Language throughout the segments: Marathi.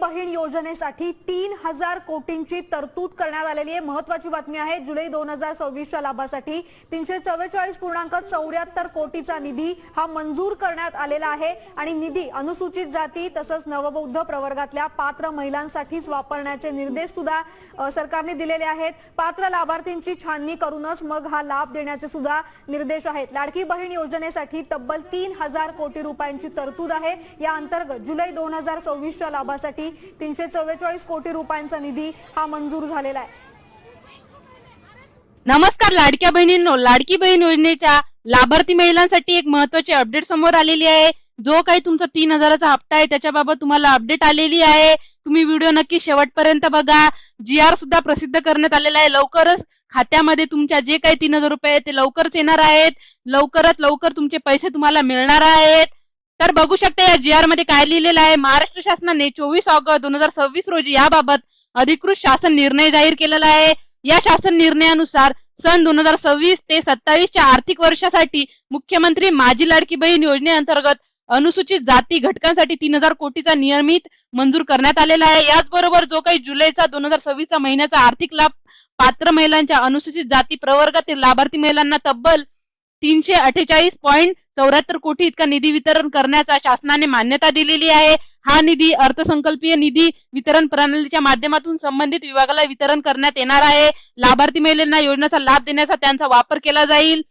बहीण योजनेसाठी 3000 कोटींची तरतूद करण्यात आलेली आहे। महत्त्वाची बातमी आहे। जुलै 2026 च्या लाभासाठी 344.74 कोटीचा निधी हा मंजूर करण्यात आलेला आहे आणि निधी अनुसूचित जाती तसंच नवबौद्ध प्रवर्गातल्या पात्र महिलांसाठीच वापरण्याचे निर्देश सुद्धा सरकारने दिलेले आहेत। पात्र लाभार्थींची छाननी करूनच मग हा लाभ देण्याचे सुद्धा निर्देश आहेत। लाडकी बहीण योजनेसाठी तब्बल 3000 कोटी रुपयांची तरतूद आहे। या अंतर्गत जुलै 2026 च्या लाभासाठी 344 कोटी रुपयांचा निधी हा मंजूर झालेला आहे। नमस्कार लाडक्या बहिणींनो, लाडकी बहीण योजनेच्या लाभार्थी महिलांसाठी एक महत्त्वाची अपडेट समोर आलेली आहे। जो काही तुमचा 3000चा हप्ता आहे त्याच्याबाबत तुम्हाला अपडेट आलेली आहे। तुम्ही व्हिडिओ नक्की शेवटपर्यंत बघा। GR सुद्धा प्रसिद्ध करण्यात आलेला आहे। लवकरच खात्यामध्ये तुमच्या जे काही 3000 रुपये आहेत ते लवकरच येणार आहेत। लवकरात लवकर तुमचे पैसे तुम्हाला मिळणार आहेत। तर बघू शकता या GR मध्ये काय लिहिलेलं आहे। महाराष्ट्र शासनाने 24 ऑगस्ट 2026 रोजी याबाबत अधिकृत शासन निर्णय जाहीर केलेला आहे। या शासन निर्णयानुसार सन 2026 ते 27 च्या आर्थिक वर्षासाठी मुख्यमंत्री माझी लाडकी बहीण योजनेअंतर्गत अनुसूचित जाती घटकांसाठी 3000 कोटीचा नियमित मंजूर करण्यात आलेला आहे। याचबरोबर जो काही जुलैचा 2026 चा महिन्याचा आर्थिक लाभ पात्र महिलांच्या अनुसूचित जाती प्रवर्गातील लाभार्थी महिलांना तब्बल 348.74 कोटी इतका निधी वितरण करण्याचा शासनाने मान्यता दिलेली आहे। हा निधी अर्थसंकल्पीय निधी वितरण प्रणालीच्या माध्यमातून संबंधित विभागाला वितरण करण्यात येणार आहे। लाभार्थी महिलांना योजनेचा लाभ देण्याचा त्यांचा वापर केला जाईल।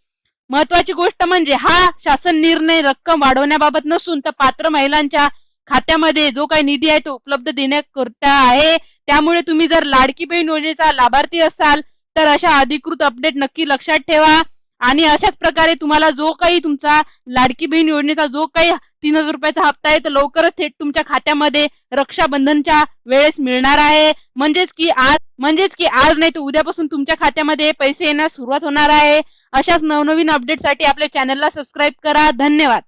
महत्त्वाची गोष्ट म्हणजे हा शासन निर्णय रक्कम वाढवण्याबाबत नसून तर पात्र महिलांच्या खात्यामध्ये जो काही निधी आहे तो उपलब्ध देण्याकरता आहे। त्यामुळे तुम्ही जर लाडकी बहीण योजनेचा लाभार्थी असाल तर अशा अधिकृत अपडेट नक्की लक्षात ठेवा। आणि अशाच प्रकारे तुम्हाला जो काही तुमचा लाडकी बहीण योजनेचा जो काही 3000 रुपयाचा हप्ता आहे तो लवकरच थेट तुमच्या खात्यामध्ये रक्षाबंधनच्या वेळेस मिळणार आहे। म्हणजेच की आज नाही तर उद्यापासून तुमच्या खात्यामध्ये पैसे येण्यास सुरुवात होणार आहे। अशाच नवनवीन अपडेटसाठी आपल्या चॅनलला सबस्क्राईब करा। धन्यवाद।